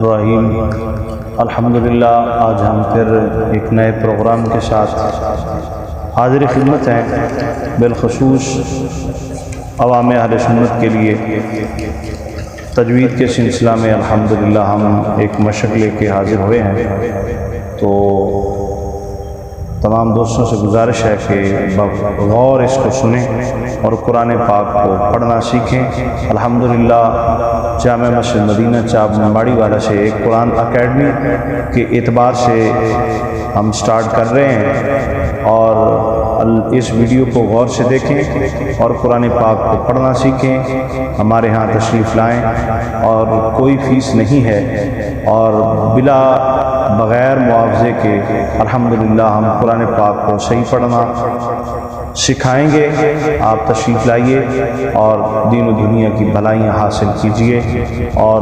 रहीम अल्हम्दुलिल्लाह। आज हम फिर एक नए प्रोग्राम के साथ हाजिर खिदमत हैं। बिलखसूस अवाम अहले सुन्नत के लिए तजवीद के सिलसिला में अल्हम्दुलिल्लाह हम एक मशक़ लेके हाजिर हुए हैं। तो तमाम दोस्तों से गुजारिश है कि गौर इसको सुने और कुरान पाक को पढ़ना सीखें। अल्हम्दुलिल्लाह जामे मस्जिद मदीना चाप माड़ी वाला से एक कुरान अकेडमी के एतबार से हम स्टार्ट कर रहे हैं और इस वीडियो को गौर से देखें और कुरान पाक को पढ़ना सीखें। हमारे यहाँ तशरीफ़ लाएँ और कोई फ़ीस नहीं है और बिला बग़ैर मुआवजे के अल्हम्दुलिल्लाह हम कुरान पाक को सही पढ़ना सिखाएंगे। आप तशरीफ़ लाइए और दीन व दुनिया की भलाइयाँ हासिल कीजिए और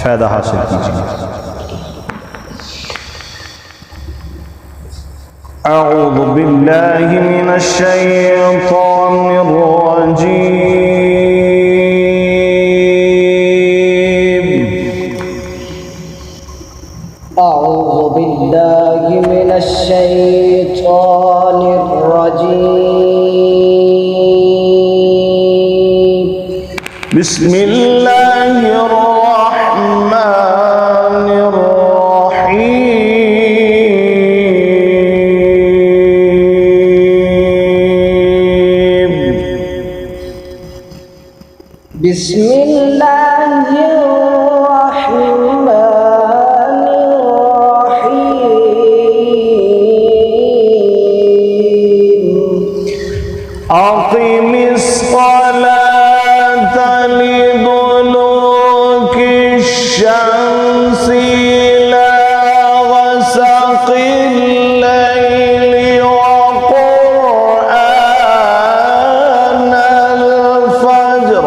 फ़ायदा हासिल कीजिए। अऊज़ु बिल्लाहि मिनश शैतानिर रजीम। अऊज़ु बिल्लाहि मिनश शैतानिर रजीम। बिस्मिल्लाहिर रहमानिर रहीम। बिस्मिल्लाहिर अक़ीमिस्सलात लिदुलूकिश्शम्सि इला ग़सक़िल लैलि व क़ुरआनल फ़ज्र।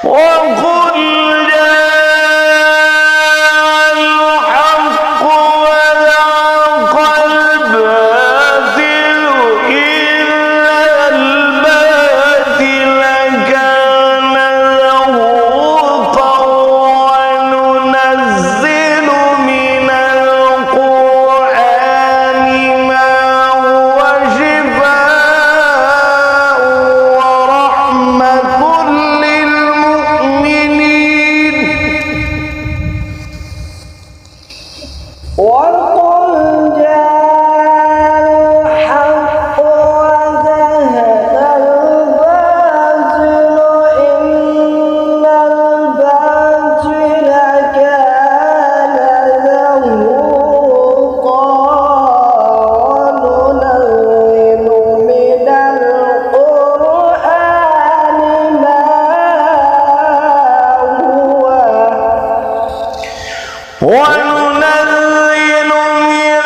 وقل جاء الحق وزهق الباطل إن الباطل كان زهوقا وننزل من القرآن ما هو شفاء ورحمة للمؤمنين وقل جاء الحق وزهق الباطل إن الباطل كان زهوقا وننزل من القرآن ما هو وننزل من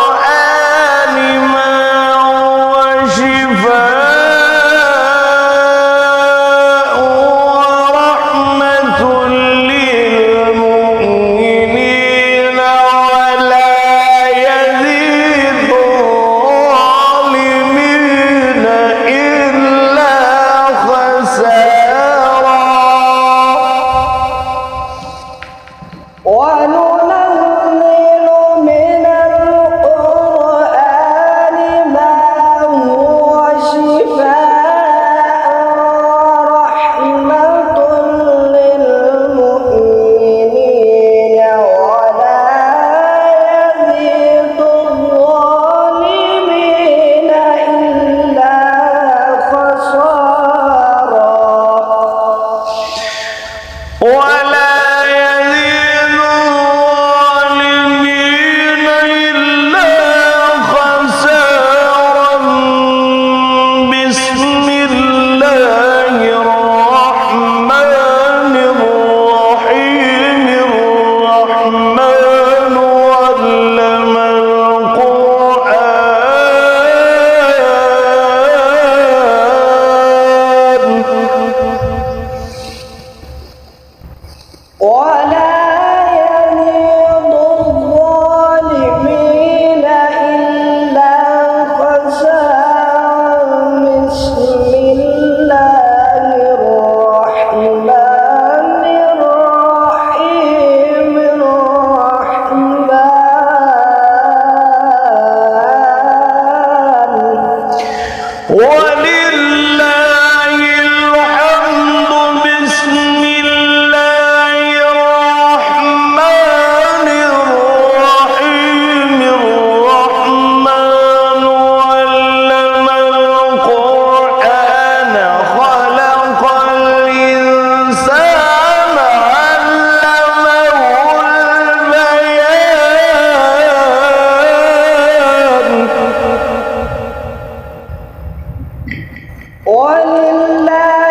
القرآن ما هو شفاء ورحمة للمؤمنين ولا يزيد الظالمين إلا خسارا وننزل من القرآن ما هو شفاء ورحمة للمؤمنين ولا يزيد الظالمين إلا خسارا ولا يزيد الظالمين إلا خسارا بسم الله الرحمن الرحيم الرحمن علم القرآن ولا يزيد الظالمين إلا خسارا بسم الله الرحمن الرحيم الرحمن ولله الحمد بسم الله الرحمن الرحيم الرحمن علم القرآن خلق الإنسان علمه البيان ولله